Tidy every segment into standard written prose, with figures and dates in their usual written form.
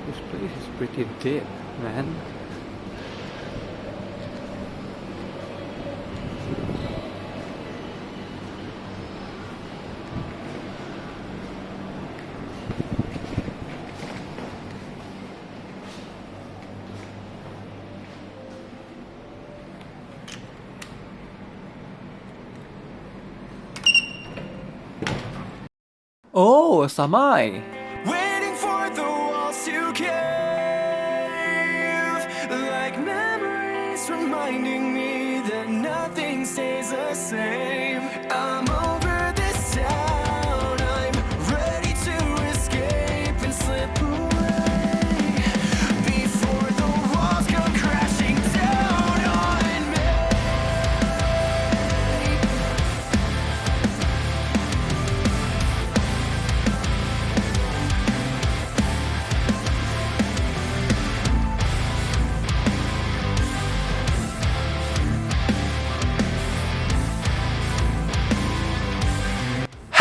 This place is pretty dead, man. Oh, Samai! Waiting for the walls to cave, like memories reminding me that nothing stays the same. I'm over this town, I'm ready to escape and slip away before the walls come crashing down on me.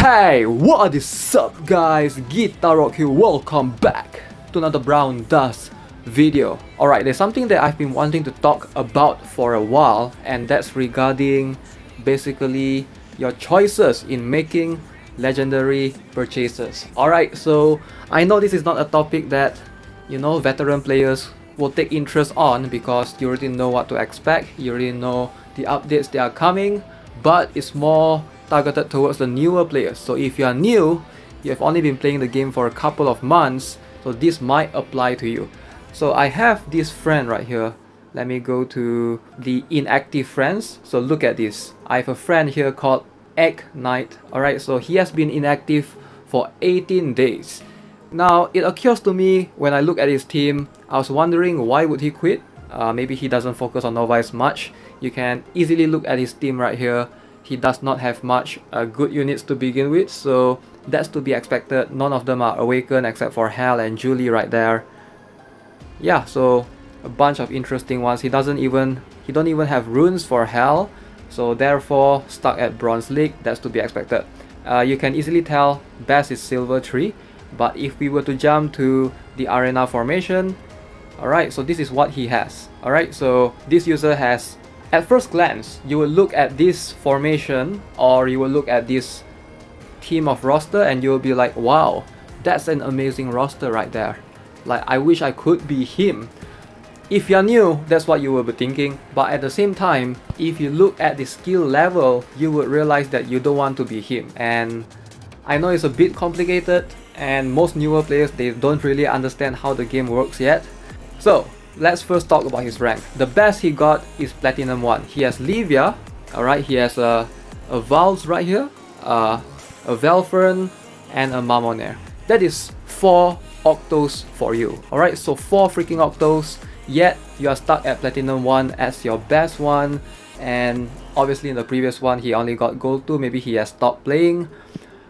Hey, what is up guys? Guitar Rock here, welcome back to another Brown Dust video. Alright, there's something that I've been wanting to talk about for a while, and that's regarding basically your choices in making legendary purchases. Alright, so I know this is not a topic that, you know, veteran players will take interest on because you already know what to expect, you already know the updates that are coming, but it's more targeted towards the newer players. So if you are new, you have only been playing the game for a couple of months, so this might apply to you. So I have this friend right here. Let me go to the inactive friends. So look at this. I have a friend here called Eggnight. Alright, so he has been inactive for 18 days. Now it occurs to me when I look at his team, I was wondering why would he quit? Maybe he doesn't focus on Novice much. You can easily look at his team right here. He does not have much good units to begin with, so that's to be expected. None of them are Awakened except for Hal and Julie right there. Yeah, so a bunch of interesting ones. He don't even have runes for Hal, so therefore stuck at Bronze League. That's to be expected. You can easily tell best is Silver 3, but if we were to jump to the arena formation, alright, so this is what he has. Alright, so this user has, at first glance, you will look at this formation or you will look at this team of roster and you'll be like, wow, that's an amazing roster right there. Like, I wish I could be him. If you're new, that's what you will be thinking, but at the same time, if you look at the skill level, you would realize that you don't want to be him. And I know it's a bit complicated and most newer players, they don't really understand how the game works yet. So let's first talk about his rank. The best he got is Platinum 1. He has Livia, alright, he has a Valves right here, a Velfern, and a Mamonair. That is 4 Octos for you, alright, so 4 freaking Octos, yet you are stuck at Platinum 1 as your best one, and obviously in the previous one he only got Gold 2, maybe he has stopped playing.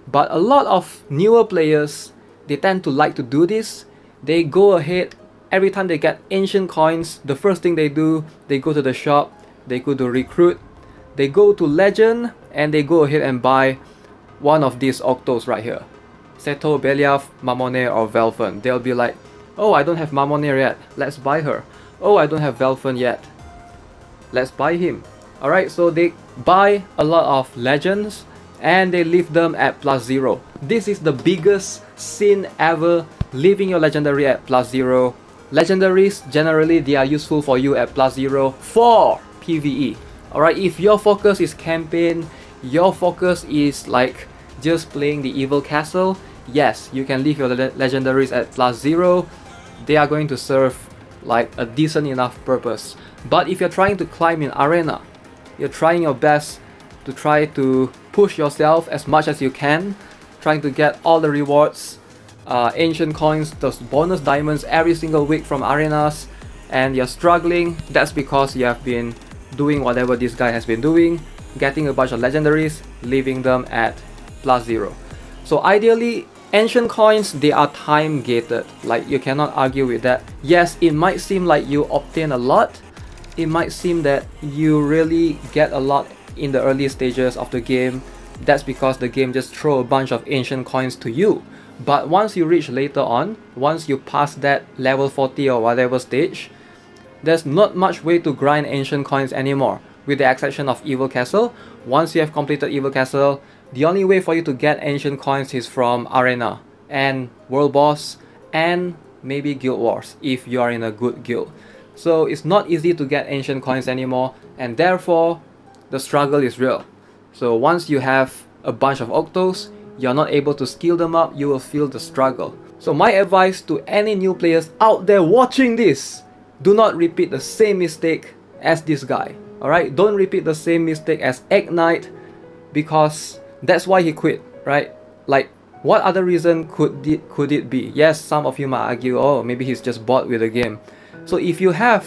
But a lot of newer players, they tend to like to do this. They go ahead, every time they get ancient coins, the first thing they do, they go to the shop, they go to recruit, they go to legend, and they go ahead and buy one of these Octos right here. Seto, Beliaf, Mamonair, or Velfern. They'll be like, oh, I don't have Mamonair yet, let's buy her. Oh, I don't have Velfern yet, let's buy him. Alright, so they buy a lot of legends and they leave them at +0. This is the biggest sin ever, leaving your legendary at +0. Legendaries, generally they are useful for you at +0 for PvE. Alright, if your focus is campaign, your focus is like just playing the evil castle, yes, you can leave your legendaries at +0. They are going to serve like a decent enough purpose. But if you're trying to climb in arena, you're trying your best to try to push yourself as much as you can, trying to get all the rewards, ancient coins, those bonus diamonds every single week from arenas, and you're struggling, that's because you have been doing whatever this guy has been doing, getting a bunch of legendaries, leaving them at +0. So ideally, ancient coins, they are time gated, like you cannot argue with that. Yes, it might seem like you obtain a lot, it might seem that you really get a lot in the early stages of the game. That's because the game just throw a bunch of ancient coins to you. But once you reach later on, once you pass that level 40 or whatever stage, there's not much way to grind ancient coins anymore, with the exception of Evil Castle. Once you have completed Evil Castle, the only way for you to get ancient coins is from Arena and World Boss and maybe Guild Wars if you are in a good guild. So it's not easy to get ancient coins anymore, and therefore the struggle is real. So once you have a bunch of Octos, you're not able to skill them up, you will feel the struggle. So my advice to any new players out there watching this, do not repeat the same mistake as this guy. Alright, don't repeat the same mistake as Eggnight, because that's why he quit, right? Like, what other reason could it be? Yes, some of you might argue, oh, maybe he's just bored with the game. So if you have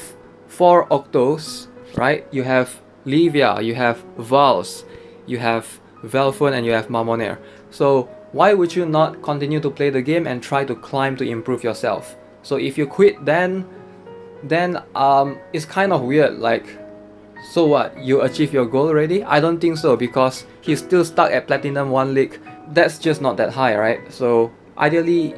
4 Octos, right? You have Livia, you have Vals, you have Velfun, and you have Mamonair. So why would you not continue to play the game and try to climb to improve yourself? So if you quit, then it's kind of weird. Like, so what? You achieve your goal already? I don't think so, because he's still stuck at Platinum 1 League. That's just not that high, right? So ideally,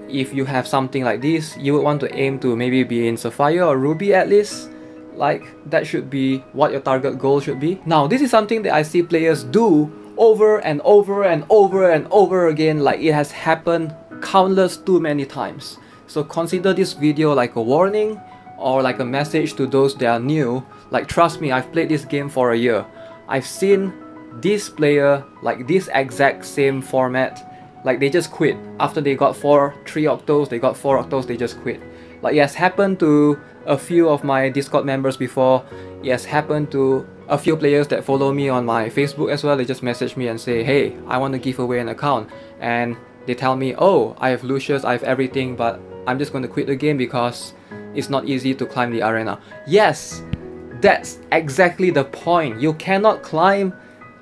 if you have something like this, you would want to aim to maybe be in Sapphire or Ruby at least. Like, that should be what your target goal should be. Now, this is something that I see players do over and over and over and over again. Like, it has happened countless too many times. So consider this video like a warning or like a message to those that are new. Like, trust me, I've played this game for a year. I've seen this player, like this exact same format, like they just quit. After they got 3 Octos, they got 4 Octos, they just quit. Like, it has happened to a few of my Discord members before. It has happened to a few players that follow me on my Facebook as well. They just message me and say, hey, I want to give away an account. And they tell me, oh, I have Lucius, I have everything, but I'm just going to quit the game because it's not easy to climb the arena. Yes, that's exactly the point. You cannot climb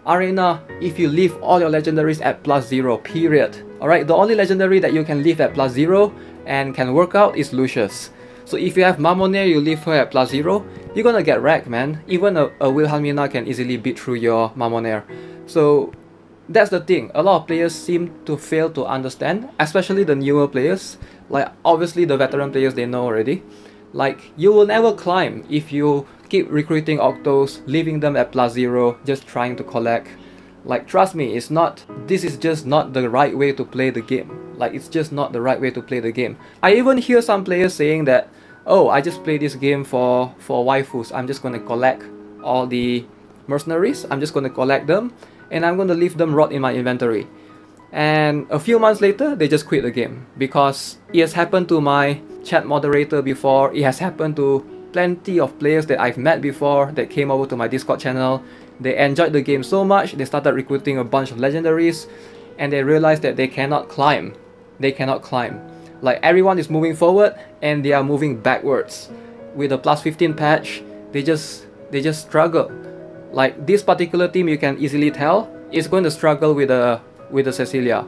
arena if you leave all your legendaries at +0, period. Alright, the only legendary that you can leave at +0 and can work out is Lucius. So if you have Mamonair, you leave her at +0, you're gonna get wrecked, man. Even a Wilhelmina can easily beat through your Mamonair. So that's the thing. A lot of players seem to fail to understand, especially the newer players. Like, obviously the veteran players, they know already. Like, you will never climb if you keep recruiting Octos, leaving them at +0, just trying to collect. Like, trust me, this is just not the right way to play the game. Like, it's just not the right way to play the game. I even hear some players saying that, oh, I just play this game for waifus. I'm just gonna collect all the mercenaries, I'm just gonna collect them, and I'm gonna leave them rot in my inventory. And a few months later, they just quit the game. Because it has happened to my chat moderator before, it has happened to plenty of players that I've met before that came over to my Discord channel. They enjoyed the game so much, they started recruiting a bunch of legendaries, and they realized that they cannot climb. They cannot climb. Like, everyone is moving forward and they are moving backwards. With the +15 patch, they just struggle. Like, this particular team, you can easily tell, is going to struggle with the Cecilia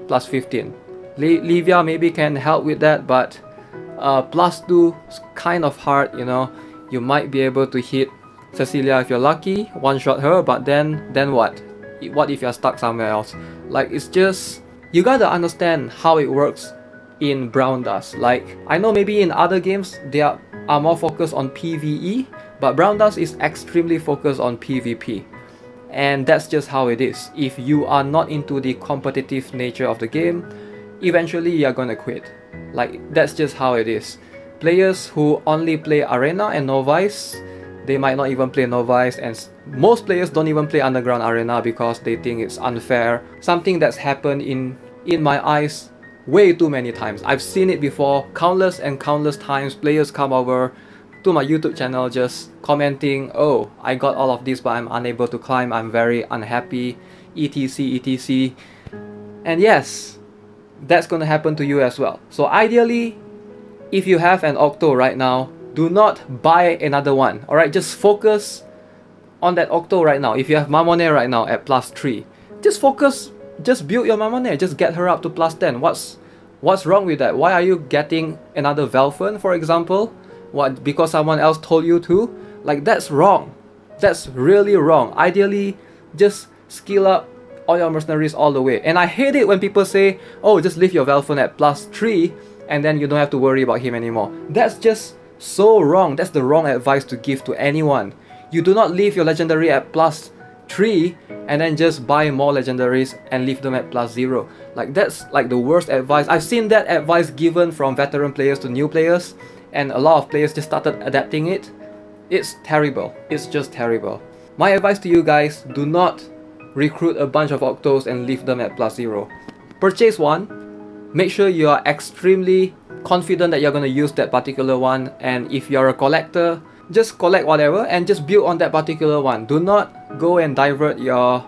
+15. Livia maybe can help with that, but +2 is kind of hard, you know. You might be able to hit Cecilia if you're lucky, one-shot her, but then what? What if you're stuck somewhere else? Like, it's just, you gotta understand how it works in Brown Dust. Like, I know maybe in other games they are more focused on PvE, but Brown Dust is extremely focused on PvP. And that's just how it is. If you are not into the competitive nature of the game, eventually you're gonna quit. Like, that's just how it is. Players who only play Arena and Novice, they might not even play Novice, and most players don't even play Underground Arena because they think it's unfair. Something that's happened in my eyes way too many times. I've seen it before, countless and countless times. Players come over to my YouTube channel just commenting, oh, I got all of this but I'm unable to climb, I'm very unhappy, etc, etc. And yes, that's gonna happen to you as well. So ideally, if you have an Octo right now, do not buy another one. Alright, just focus on that Octo right now. If you have Mamonair right now at +3, just focus, just build your Mamonair, just get her up to +10. What's wrong with that? Why are you getting another Velfun, for example? What, because someone else told you to? Like, that's wrong. That's really wrong. Ideally, just skill up all your mercenaries all the way. And I hate it when people say, oh, just leave your Velfun at +3 and then you don't have to worry about him anymore. That's just so wrong. That's the wrong advice to give to anyone. You do not leave your legendary at +3 and then just buy more legendaries and leave them at +0. Like, that's like the worst advice. I've seen that advice given from veteran players to new players, and a lot of players just started adapting it. It's terrible. It's just terrible. My advice to you guys, do not recruit a bunch of Octos and leave them at +0. Purchase one. Make sure you are extremely confident that you're going to use that particular one, and if you're a collector, just collect whatever and just build on that particular one. Do not go and divert your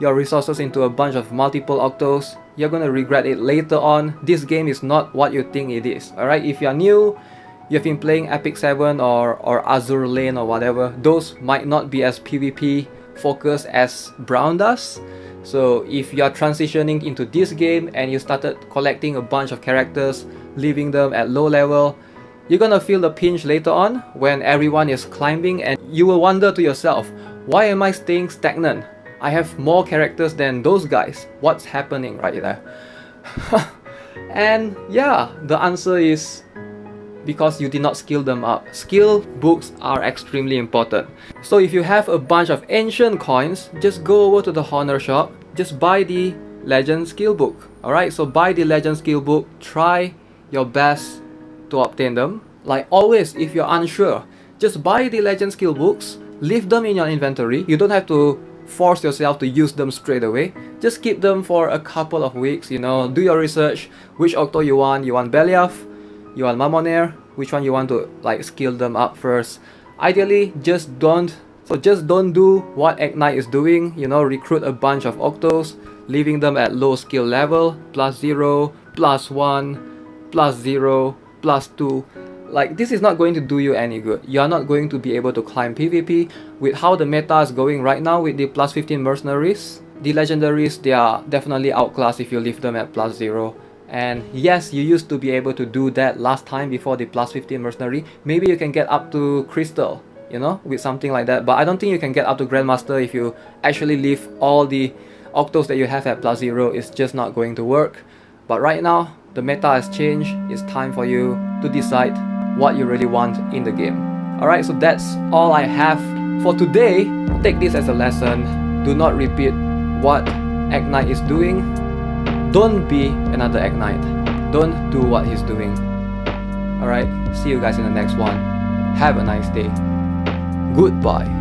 resources into a bunch of multiple Octos. You're going to regret it later on. This game is not what you think it is. Alright, if you're new, you've been playing Epic 7 or Azure Lane or whatever, those might not be as PvP focused as Brown does. So if you're transitioning into this game and you started collecting a bunch of characters, leaving them at low level, you're gonna feel the pinch later on when everyone is climbing, and you will wonder to yourself, why am I staying stagnant? I have more characters than those guys. What's happening right there? And yeah, the answer is because you did not skill them up. Skill books are extremely important. So if you have a bunch of ancient coins, just go over to the Honor shop, just buy the Legend skill book. Alright, so buy the Legend skill book, try your best to obtain them. Like always, if you're unsure, just buy the Legend skill books, leave them in your inventory. You don't have to force yourself to use them straight away. Just keep them for a couple of weeks, you know, do your research, which Octo you want Beliaf, you want Mammonair, which one you want to like skill them up first. Ideally, just don't do what Eggnight is doing, you know, recruit a bunch of Octos, leaving them at low skill level, +0, +1, +0, +2. Like, this is not going to do you any good. You are not going to be able to climb PvP. With how the meta is going right now with the +15 mercenaries, the legendaries, they are definitely outclassed if you leave them at +0. And yes, you used to be able to do that last time before the +15 mercenary. Maybe you can get up to Crystal, you know, with something like that. But I don't think you can get up to Grandmaster if you actually leave all the Octos that you have at +0. It's just not going to work. But right now, the meta has changed. It's time for you to decide what you really want in the game. Alright, so that's all I have for today. Take this as a lesson. Do not repeat what Eggnight is doing. Don't be another Eggnight. Don't do what he's doing. Alright, see you guys in the next one. Have a nice day. Goodbye.